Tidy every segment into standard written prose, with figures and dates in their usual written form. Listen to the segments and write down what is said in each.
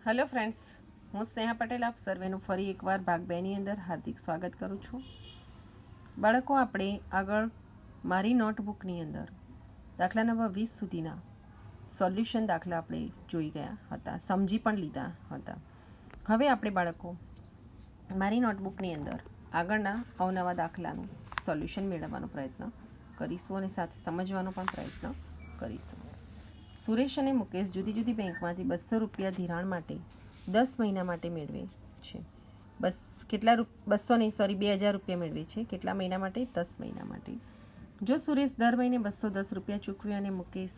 Hello friends, હું સ્નેહા પટેલ આપ સર્વેનું ફરી એકવાર ભાગ 2 ની અંદર હાર્દિક સ્વાગત કરું છું. બાળકો, આપણે આગળ મારી નોટબુકની અંદર દાખલા નંબર 20 સુધીના સોલ્યુશન દાખલા આપણે જોઈ ગયા હતા, સમજી પણ લીધા હતા. હવે આપણે બાળકો મારી નોટબુકની અંદર આગળના અવનવા દાખલાનું સોલ્યુશન મેળવવાનો પ્રયત્ન કરીશું અને સાથે સમજવાનો પણ પ્રયત્ન કરીશું. સુરેશ અને મુકેશ જુદી જુદી બેંકમાંથી 200 રૂપિયા ધિરાણ માટે 10 મહિના માટે મેળવે છે. 2000 રૂપિયા મેળવે છે. કેટલા મહિના માટે? 10 મહિના માટે. જો સુરેશ દર મહિને 210 રૂપિયા ચૂકવે અને મુકેશ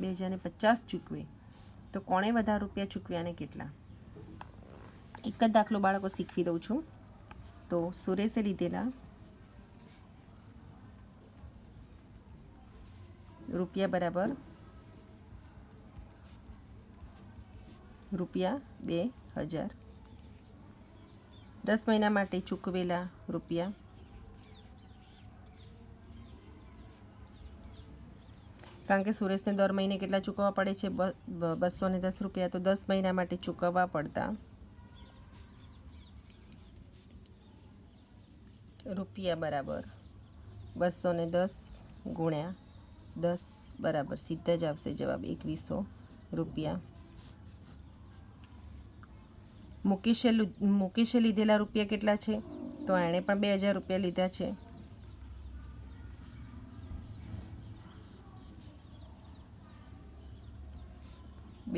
2050 ચૂકવે તો કોણે વધારે રૂપિયા ચૂકવ્યા અને કેટલા? એક જ દાખલો બાળકો શીખવી દઉં છું. તો સુરેશે લીધેલા રૂપિયા બરાબર રૂપિયા 2000. 10 મહિના માટે ચૂકવેલા રૂપિયા કારણ કે સુરેશને દર મહિને કેટલા ચૂકવવા પડે છે? 210 રૂપિયા. તો 10 મહિના માટે ચૂકવવા પડતા રૂપિયા બરાબર 210 ગુણ્યા 10 બરાબર સીધા જ આવશે જવાબ 2100 રૂપિયા. મુકેશે લીધેલા રૂપિયા કેટલા છે? તો એણે પણ 2000 રૂપિયા લીધા છે.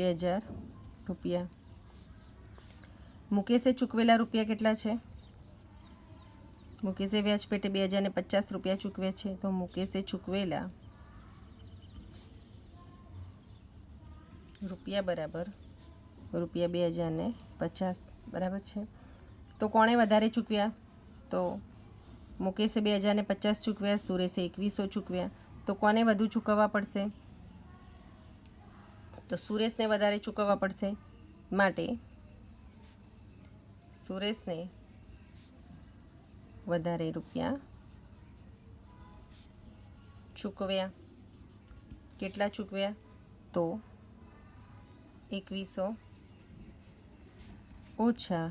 ₹2000. મુકેશે ચૂકવેલા રૂપિયા કેટલા છે? મુકેશે વ્યાજ પેટે 2050 રૂપિયા ચૂકવે છે. તો મુકેશે ચૂકવેલા રૂપિયા બરાબર રૂપિયા 2050 બરાબર છે. તો કોણે વધારે ચૂકવ્યા? તો મુકેશે 2050 ચૂકવ્યા, સુરેશે 2100 ચૂકવ્યા. તો કોને વધુ ચૂકવવા પડશે? તો સુરેશને વધારે ચૂકવવા પડશે. માટે સુરેશને વધારે રૂપિયા ચૂકવ્યા. કેટલા ચૂકવ્યા? તો 2100 ઓછા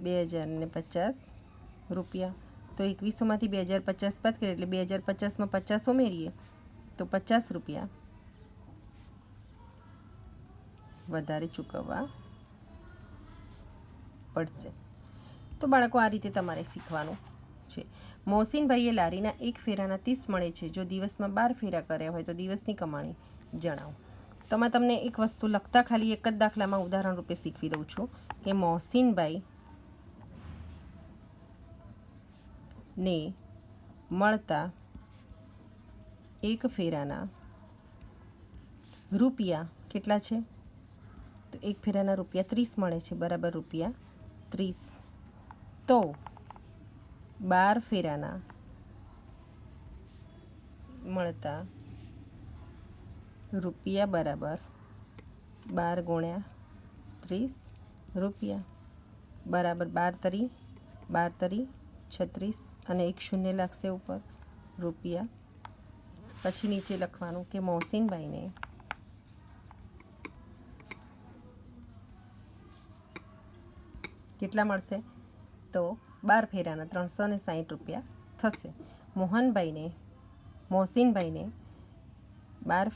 2050 રૂપિયા. તો 2100માંથી 2050 બાદ કરીએ એટલે 2050માં 50 ઉમેરીએ તો 50 રૂપિયા વધારે ચૂકવવા પડશે. તો બાળકો, આ રીતે તમારે શીખવાનું છે. મોહસીનભાઈએ લારીના એક ફેરાના 30 મળે છે. જો દિવસમાં 12 ફેરા કર્યા હોય તો દિવસની કમાણી જણાવો. તો મેં તમને એક વસ્તુ લખતા ખાલી એક જ દાખલામાં ઉદાહરણ રૂપે શીખવી દઉં છું કે મોહસીનભાઈ ને મળતા એક ફેરાના રૂપિયા કેટલા છે? તો એક ફેરાના રૂપિયા 30 મળે છે બરાબર રૂપિયા 30. તો 12 ફેરાના મળતા રૂપિયા બરાબર 12 ગુણ્યા 30 રૂપિયા બરાબર 12 તરી 36 અને એક શૂન્ય લાગશે ઉપર રૂપિયા. પછી નીચે લખવાનું કે મોહસીનભાઈને કેટલા મળશે? તો 12 ફેરાના 360 રૂપિયા થશે. મોહસીનભાઈને 12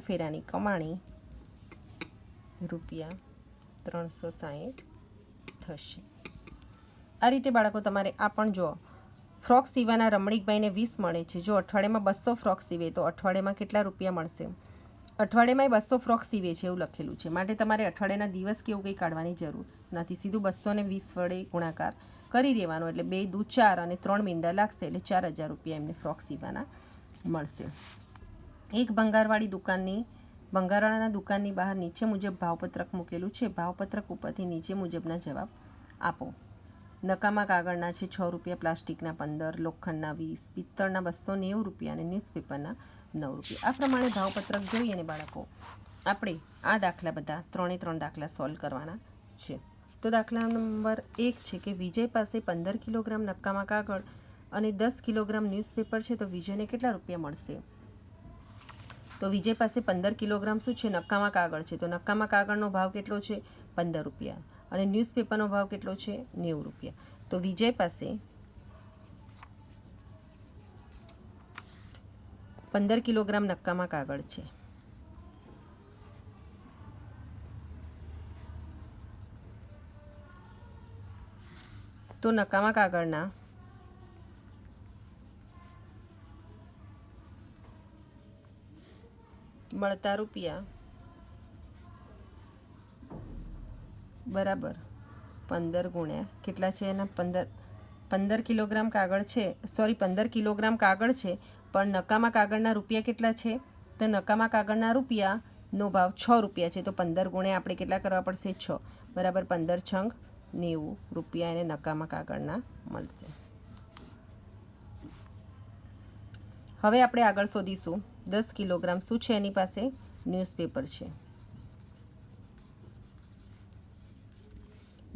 ફેરાની કમાણી રૂપિયા 360 થશે. આ રીતે બાળકો તમારે આ પણ જો ફ્રોક સીવાના રમણીકભાઈને 20 મળે છે. જો અઠવાડિયામાં 200 ફ્રોક સીવે તો અઠવાડિયામાં કેટલા રૂપિયા મળશે? અઠવાડિયામાં 200 ફ્રોક સીવે છે એવું લખેલું છે. માટે તમારે અઠવાડિયાના દિવસ કે એવું કંઈ કાઢવાની જરૂર નથી. સીધું 220 વડે ગુણાકાર કરી દેવાનો એટલે 2 દૂ 4 અને 3 મીંડા લાગશે એટલે 4000 રૂપિયા એમને ફ્રોક સીવાના મળશે. એક ભંગારવાળાના દુકાનની બહાર નીચે મુજબ ભાવપત્રક મૂકેલું છે. ભાવપત્રક ઉપરથી નીચે મુજબના જવાબ આપો. નકામા કાગળના છે 6 રૂપિયા, પ્લાસ્ટિકના 15, લોખંડના 20, પિત્તળના 290 રૂપિયા અને ન્યૂઝપેપરના 9 રૂપિયા. આ પ્રમાણે ભાવપત્રક જોઈએ ને બાળકો, આપણે આ દાખલા બધા 3 દાખલા સોલ્વ કરવાના છે. તો દાખલા નંબર 1 છે કે વિજય પાસે 15 કિલોગ્રામ નકામા કાગળ અને 10 કિલોગ્રામ ન્યૂઝપેપર છે. તો વિજયને કેટલા રૂપિયા મળશે? તો વિજય પાસે 15 કિલોગ્રામ શું છે? નક્કામાં કાગળ છે. તો નક્કામાં કાગળનો ભાવ કેટલો છે? 15 રૂપિયા. અને ન્યૂઝપેપરનો ભાવ કેટલો છે? 90 રૂપિયા. તો વિજય પાસે 15 કિલોગ્રામ નક્કામાં કાગળ છે. તો નકામા કાગળના મળતા રૂપિયા બરાબર 15 ગુણ્યા કેટલા છે એના? 15 કિલોગ્રામ કાગળ છે, સોરી 15 કિલોગ્રામ કાગળ છે, પણ નકામા કાગળના રૂપિયા કેટલા છે? તો નકામા કાગળના રૂપિયાનો ભાવ 6 રૂપિયા છે. તો 15 ગુણ્યા આપણે કેટલા કરવા પડશે? 6 બરાબર 15 છંગ 90 રૂપિયા એને નકામા કાગળના મળશે. હવે આપણે આગળ શોધીશું 10 કિલોગ્રામ શું છે એની પાસે? ન્યૂઝપેપર છે.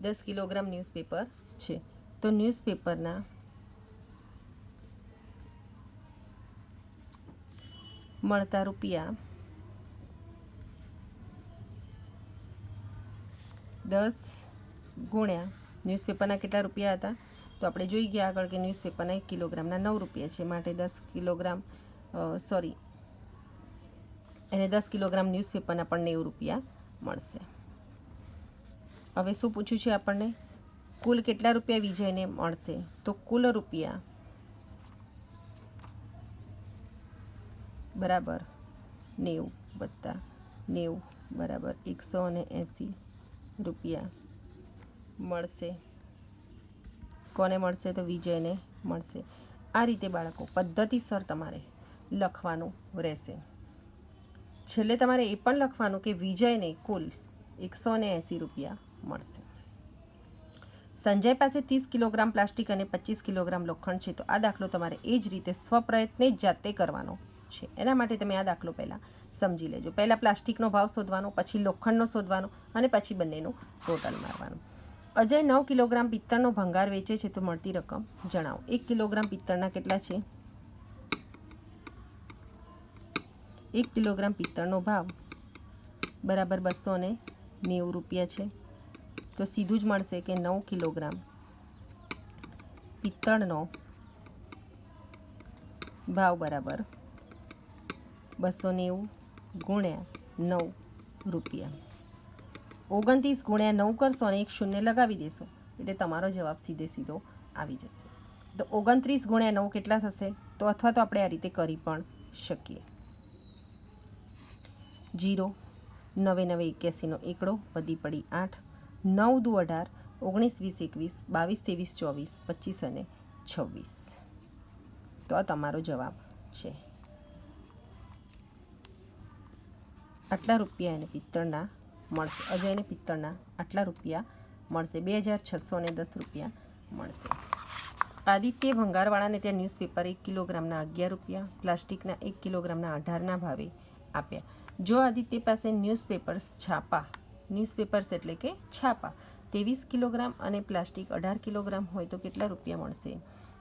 10 કિલોગ્રામ ન્યૂઝપેપર છે. તો ન્યૂઝપેપરના મળતા રૂપિયા 10 ગુણ્યા ન્યૂઝપેપરના કેટલા રૂપિયા હતા? તો આપણે જોઈ ગયા આગળ કે ન્યૂઝપેપરના 1 કિલોગ્રામના 9 રૂપિયા છે. માટે 10 કિલોગ્રામ એને 10 કિલોગ્રામ ન્યૂઝપેપરના પણ 90 રૂપિયા મળશે. હવે શું પૂછ્યું છે આપણને? કુલ કેટલા રૂપિયા વિજયને મળશે? તો કુલ રૂપિયા બરાબર 90 વત્તા 90 બરાબર 180 રૂપિયા મળશે. કોને મળશે? તો વિજયને મળશે. આ રીતે બાળકો પદ્ધતિસર તમારે લખવાનું રહેશે. છેલ્લે તમારે એ પણ લખવાનું કે વિજયને કુલ 180 રૂપિયા મળશે. સંજય પાસે 30 કિલોગ્રામ પ્લાસ્ટિક અને 25 કિલોગ્રામ લોખંડ છે. તો આ દાખલો તમારે એ જ રીતે સ્વપ્રયત્ને જ જાતે કરવાનો છે. એના માટે તમે આ દાખલો પહેલાં સમજી લેજો. પહેલાં પ્લાસ્ટિકનો ભાવ શોધવાનો, પછી લોખંડનો શોધવાનો અને પછી બંનેનું ટોટલ મારવાનું. અજય 9 કિલોગ્રામ પિત્તળનો ભંગાર વેચે છે. તો મળતી રકમ જણાવો. 1 કિલોગ્રામ પિત્તળના કેટલા છે? 1 કિલોગ્રામ પિત્તળનો ભાવ બરાબર 290 રૂપિયા છે. તો સીધું જ મળશે કે 9 કિલોગ્રામ પિત્તળનો ભાવ બરાબર 290 ગુણ્યા 9 રૂપિયા. 29 ગુણ્યા 9 કરશો અને એક શૂન્ય લગાવી દેશો એટલે તમારો જવાબ સીધે સીધો આવી જશે. તો 29 ગુણ્યા 9 કેટલા થશે? તો અથવા તો આપણે આ રીતે કરી પણ શકીએ. 0 9 9 81નો એકડો વધી પડી 8 9 દુ 18 19 20 21 22 23 24 25 અને 26. તો આ તમારો જવાબ છે. આટલા રૂપિયા એને પિત્તળના મળશે. અજયને પિત્તળના આટલા રૂપિયા મળશે. 2610 રૂપિયા મળશે. આદિત્ય ભંગારવાળાને ત્યાં ન્યૂઝપેપર 1 કિલોગ્રામના 11 રૂપિયા, પ્લાસ્ટિકના 1 કિલોગ્રામના 18ના ભાવે આપ્યા. જો આદિત્ય પાસે ન્યૂઝપેપર્સ એટલે કે છાપા 23 કિલોગ્રામ અને પ્લાસ્ટિક 18 કિલોગ્રામ હોય તો કેટલા રૂપિયા મળશે?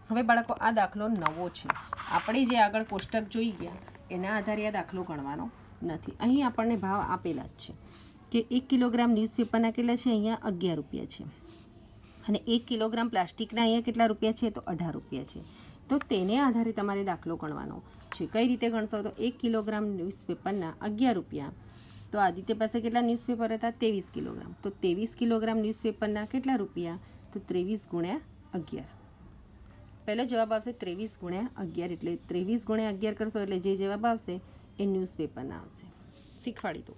હવે બાળકો આ દાખલો નવો છે. આપણે જે આગળ કોષ્ટક જોઈ ગયા એના આધારે આ દાખલો ગણવાનો નથી. અહીં આપણને ભાવ આપેલા જ છે કે 1 કિલોગ્રામ ન્યૂઝપેપરના કેટલા છે? અહીંયા 11 રૂપિયા છે. અને 1 કિલોગ્રામ પ્લાસ્ટિકના અહીંયા કેટલા રૂપિયા છે? તો 18 રૂપિયા છે. તો તેને આધારે તમારે દાખલો ગણવાનો છે. કઈ રીતે ગણશો? તો 1 કિલોગ્રામ ન્યૂઝપેપરના 11 રૂપિયા. તો આદિત્ય પાસે કેટલા ન્યૂઝપેપર હતા? 23 કિલોગ્રામ. તો 23 કિલોગ્રામ ન્યૂઝપેપરના કેટલા રૂપિયા? તો 23 ગુણ્યા 11. પહેલો જવાબ આવશે 23 ગુણ્યા 11. એટલે 23 ગુણ્યા 11 કરશો એટલે જે જવાબ આવશે એ ન્યૂઝપેપરના આવશે. શીખવાડી દો.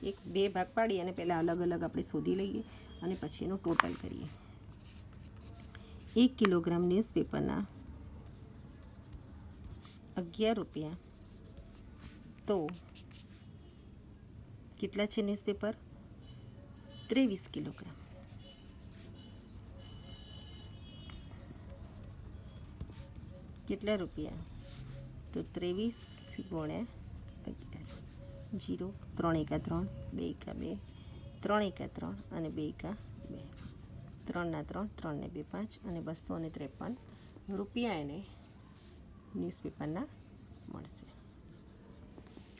એક બે ભાગ પાડી અને પહેલાં અલગ અલગ આપણે શોધી લઈએ અને પછી એનું ટોટલ કરીએ. 1 કિલોગ્રામ ન્યૂઝપેપરના 11 રૂપિયા. તો કેટલા છે ન્યૂઝપેપર? 23 કિલોગ્રામ. કેટલા રૂપિયા? તો 23 ગુણ્યા 11. 0 3 એકા 3 2 એકા 2 3 એકા 3 અને 2 એકા 2 3 ના 3 3 ને 2 5 અને 253 રૂપિયા એને ન્યૂઝપેપરના મળશે.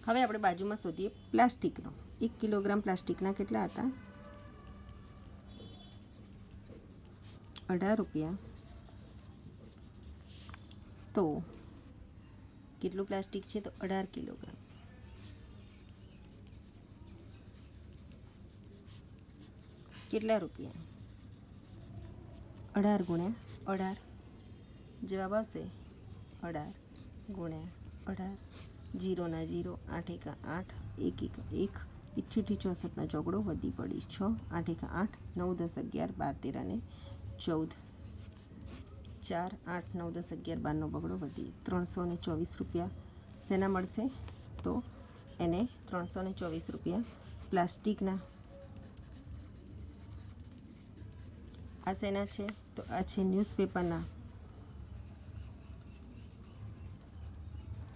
હવે આપણે બાજુમાં શોધીએ પ્લાસ્ટિકનો. 1 કિલોગ્રામ પ્લાસ્ટિકના કેટલા હતા? 18 રૂપિયા. તો કેટલું પ્લાસ્ટિક છે? તો 18 કિલોગ્રામ. કેટલા રૂપિયા? 18 ગુણ્યા 18. જવાબ આવશે 18 ગુણ્યા 18. 0 ના 0, 8 એકા 8, 1 એકા 1, 88 64 ચોકડો વધી પડી 6, 8 એકા 8, 9 10 11, 12 13 અને 14, 4 8 9 10 11 12નો બગડો વધી 324 રૂપિયા. શેના મળશે? તો એને 324 રૂપિયા પ્લાસ્ટિકના. આ શેના છે? તો આ છે ન્યૂઝપેપરના.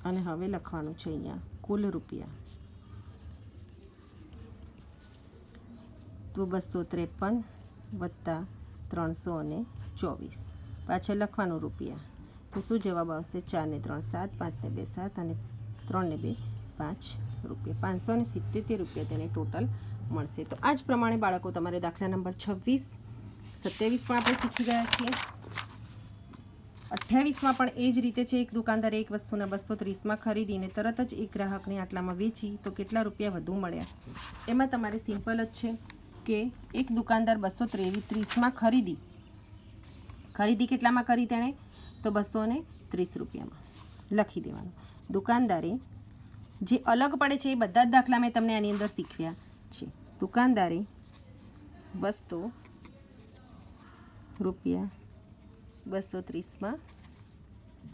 અને હવે લખવાનું છે અહીંયા કુલ રૂપિયા. તો 253 વત્તા 324. પાછળ લખવાનું રૂપિયા. તો શું જવાબ આવશે? 4 ને 3 7, 5 ને 2 7 અને 3 ને 2 5 રૂપિયા. 577 રૂપિયા તેને ટોટલ મળશે. તો આ જ પ્રમાણે બાળકો તમારે દાખલા નંબર 26 27 પણ આપણે શીખી ગયા છીએ. 28માં પણ એ જ રીતે છે. એક દુકાનદારે એક વસ્તુના 230માં ખરીદીને તરત જ એક ગ્રાહકને આટલામાં વેચી તો કેટલા રૂપિયા વધુ મળ્યા? એમાં તમારે સિમ્પલ જ છે કે એક દુકાનદાર 230માં ખરીદી કેટલામાં કરી તેણે? તો 230 રૂપિયામાં લખી દેવાનું. દુકાનદારે જે અલગ પડે છે એ બધા જ દાખલા મેં તમને આની અંદર શીખવ્યા છે. દુકાનદારે વસ્તુ રૂપિયા 230માં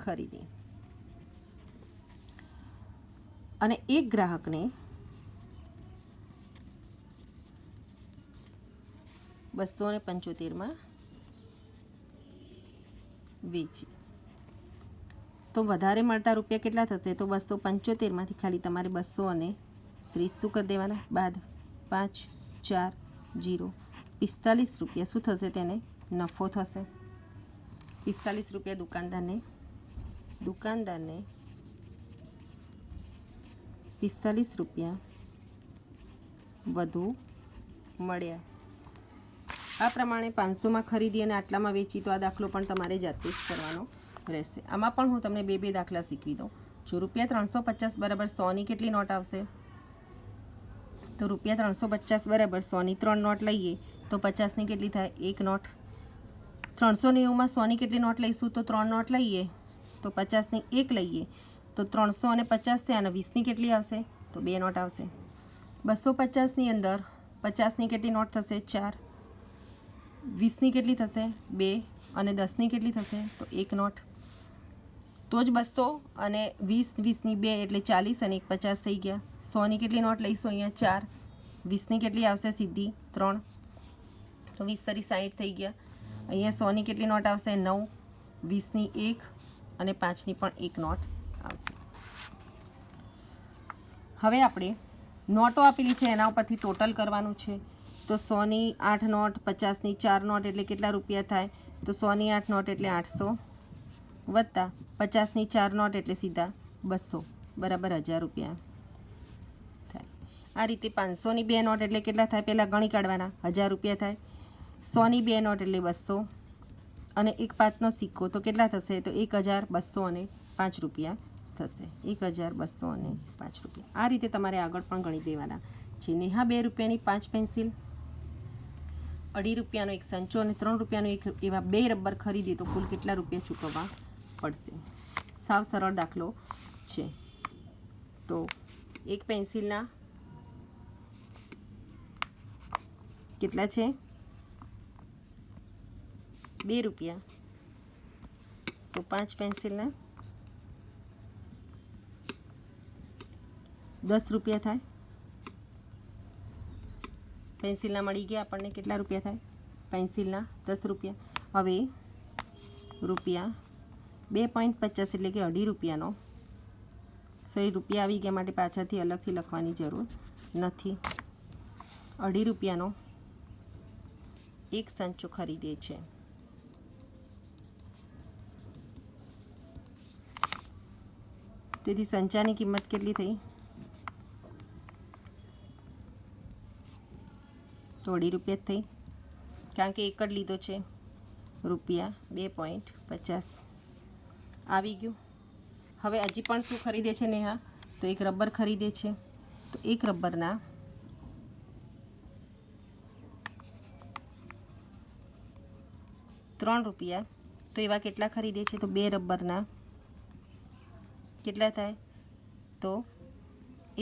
ખરીદી અને એક ગ્રાહકને 275માં વેચી. તો વધારે મળતા રૂપિયા કેટલા થશે? તો 275માંથી ખાલી તમારે 230 શું કરી દેવાના? બાદ 5 4 0 45 રૂપિયા શું થશે? તેને નફો થશે. 45 રૂપિયા દુકાનદારને 45 રૂપિયા વધુ મળ્યા. આ પ્રમાણે 500માં ખરીદી અને આટલામાં વેચી. તો આ દાખલો પણ તમારે જાતે જ કરવાનો રહેશે. આમાં પણ હું તમને બે દાખલા શીખવી દઉં. જો રૂપિયા 350 બરાબર 100ની કેટલી નોટ આવશે? તો રૂપિયા 350 બરાબર 100ની 3 નોટ લઈએ તો 50ની કેટલી થાય? 1 નોટ. 390માં 100ની કેટલી નોટ લઈશું? તો 3 નોટ લઈએ તો 50ની 1 લઈએ તો 300 અને 50 છે અને 20ની કેટલી આવશે? તો 2 નોટ આવશે. 250ની અંદર 50ની કેટલી નોટ થશે? 4. 20ની કેટલી થશે? 2 અને 10ની કેટલી થશે? તો 1 નોટ. તો જ 200 અને 20 20ની 2 એટલે 40 અને 1 50 થઈ ગયા. 100ની કેટલી નોટ લઈશું? અહીંયા 4. 20ની કેટલી આવશે? સીધી 3. તો 20 સરી 60 થઈ ગયા. અહીંયા 100ની કેટલી નોટ આવશે? 9. 20ની 1 અને 5ની પણ 1 નોટ આવશે. હવે આપણે નોટો આપેલી છે એના ઉપરથી ટોટલ કરવાનું છે. તો 100ની 8 નોટ, 50ની 4 નોટ એટલે કેટલા રૂપિયા થાય? તો 100ની 8 નોટ એટલે 800 વત્તા 50ની 4 નોટ એટલે સીધા 200 બરાબર 1000 રૂપિયા થાય. આ રીતે 500ની 2 નોટ એટલે કેટલા થાય? પહેલાં ગણી કાઢવાના. 1000 રૂપિયા થાય. 100ની 2 નોટ એટલે 200 અને એક 5નો સિક્કો તો કેટલા થશે? તો 1205 રૂપિયા થશે. 1205 રૂપિયા. આ રીતે તમારે આગળ પણ ગણી દેવાના છે. નેહા 2 રૂપિયાની 5 પેન્સિલ, 2.5 રૂપિયાનો એક સંચો અને 3 રૂપિયાનો એક એવા 2 રબર ખરીદી તો કુલ કેટલા રૂપિયા ચૂકવવા પડશે? સાવ સરળ દાખલો છે. તો એક પેન્સિલના કેટલા છે? 2 રૂપિયા. તો 5 પેન્સિલના 10 રૂપિયા થાય. પેન્સિલના મળી ગયા આપણને કેટલા રૂપિયા થાય? પેન્સિલના 10 રૂપિયા. હવે રૂપિયા 2.50 એટલે કે 2.5 રૂપિયાનો 100 રૂપિયા આવી ગયા માટે પાછળથી અલગથી લખવાની જરૂર નથી. 2.5 રૂપિયાનો એક સંચો ખરીદે છે. તેથી સંચાની કિંમત કેટલી થઈ? તો ₹2.50 થઈ, કારણ કે એક જ લીધો છે. ₹2.50 આવી ગયું. હવે હજી પણ શું ખરીદે છે નેહા? તો એક રબર ખરીદે છે. તો એક રબરના ₹3. તો એવા કેટલા ખરીદે છે? તો 2 રબરના કેટલા થાય? તો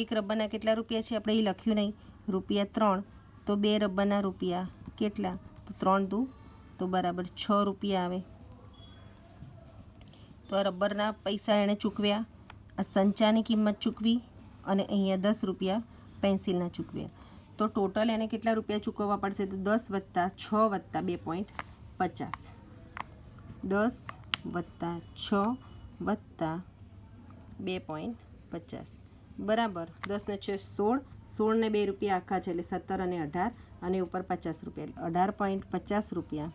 એક રબરના કેટલા રૂપિયા છે? આપણે એ લખ્યું નહીં, ₹3. તો 2 રબરના રૂપિયા કેટલા? તો 3 દુ તો બરાબર ₹6 આવે. તો આ રબરના પૈસા એણે ચૂકવ્યા, આ સંચાની કિંમત ચૂકવી અને અહીંયા ₹10 પેન્સિલના ચૂકવ્યા. તો ટોટલ એને કેટલા રૂપિયા ચૂકવવા પડશે? તો 10 + 6 + 2.50. 10 + 6 + 2.50 બરાબર. 10 ને 6 16, 16 ને 2 રૂપિયા આખા છે એટલે 17 અને 18 અને ઉપર ₹50 એટલે ₹18.50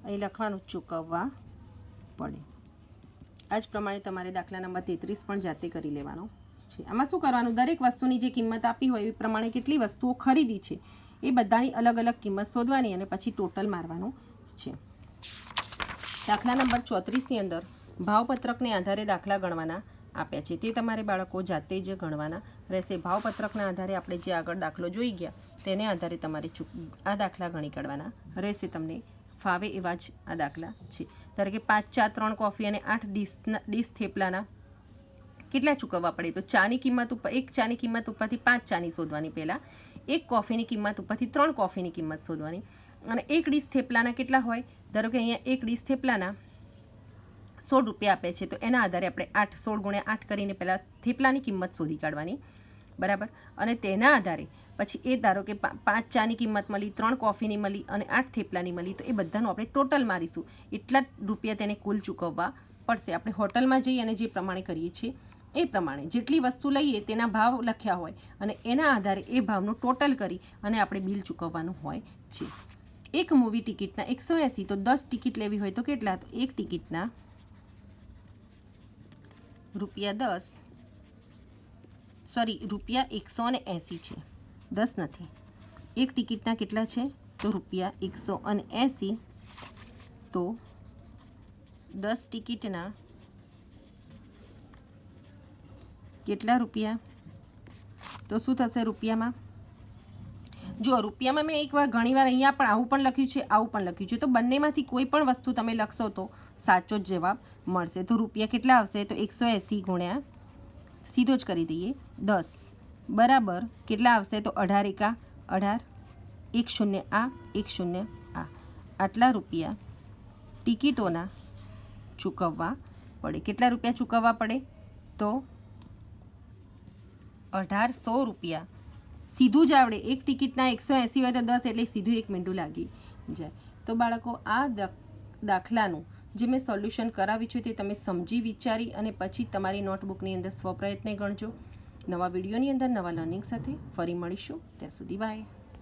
અહીં લખવાનું ચૂકવવા પડે. આ જ પ્રમાણે તમારે દાખલા નંબર 33 પણ જાતે કરી લેવાનો છે. આમાં શું કરવાનું? દરેક વસ્તુની જે કિંમત આપી હોય એ પ્રમાણે કેટલી વસ્તુઓ ખરીદી છે એ બધાની અલગ અલગ કિંમત શોધવાની અને પછી ટોટલ મારવાનું છે. દાખલા નંબર 34ની અંદર ભાવપત્રકને આધારે દાખલા ગણવાના આપ્યા છે. તે તમારે બાળકો જાતે જ ગણવાના રહેશે. ભાવપત્રકના આધારે આપણે જે આગળ દાખલો જોઈ ગયા તેને આધારે તમારે આ દાખલા ગણી કાઢવાના રહેશે. તમને ફાવે એવા જ આ દાખલા છે. ધારો કે 5 ચા 3 કોફી અને 8 ડીશ થેપલાના કેટલા ચૂકવવા પડે? તો ચાની કિંમત ઉપર, એક ચાની કિંમત ઉપરથી 5 ચાની શોધવાની, પહેલાં એક કોફીની કિંમત ઉપરથી 3 કોફીની કિંમત શોધવાની, અને એક ડીશ થેપલાના કેટલા હોય? ધારો કે અહીંયા એક ડીશ થેપલાના ₹16 આપે છે. તો એના આધારે આપણે 16 × 8 કરીને પહેલાં થેપલાની કિંમત શોધી કાઢવાની, બરાબર. અને તેના આધારે પછી એ ધારો કે 5 ચાની કિંમત મળી, 3 કોફીની મળી અને 8 થેપલાની મળી, તો એ બધાનું આપણે ટોટલ મારીશું. એટલા રૂપિયા તેને કુલ ચૂકવવા પડશે. આપણે હોટલમાં જઈએ અને જે પ્રમાણે કરીએ છીએ એ પ્રમાણે જેટલી વસ્તુ લઈએ તેના ભાવ લખ્યા હોય અને એના આધારે એ ભાવનું ટોટલ કરી અને આપણે બિલ ચૂકવવાનું હોય છે. એક મૂવી ટિકિટના 180, તો 10 ટિકિટ લેવી હોય તો કેટલા? તો એક ટિકિટના ₹180 છે, 10 નથી. એક ટિકિટના કેટલા છે? તો ₹180. તો 10 ટિકિટના કેટલા રૂપિયા? તો શું થશે રૂપિયામાં? જો રૂપિયામાં મેં એકવાર ઘણીવાર અહીંયા પણ આવું પણ લખ્યું છે, આવું પણ લખ્યું છે. તો બંનેમાંથી કોઈ પણ વસ્તુ તમે લખશો તો સાચો જ જવાબ મળશે. તો રૂપિયા કેટલા આવશે? તો 180 ગુણ્યા સીધો જ કરી દઈએ 10 બરાબર કેટલા આવશે? તો 18 એકા 18, 1 0 આ 1 0 આ. આટલા રૂપિયા ટિકિટોના ચૂકવવા પડે. કેટલા રૂપિયા ચૂકવવા પડે? તો ₹1800. સીધું જ આવડે. એક ટિકિટના 180 હોય તો 10 એટલે સીધું 1 મિનિટ લાગી જાય. તો બાળકો આ દાખલાનું જે મેં સોલ્યુશન કરાવ્યું છે તે તમે સમજી વિચારી અને પછી તમારી નોટબુકની અંદર સ્વપ્રયત્ને ગણજો. નવા વિડીયોની અંદર નવા લર્નિંગ સાથે ફરી મળીશું. ત્યાં સુધી બાય.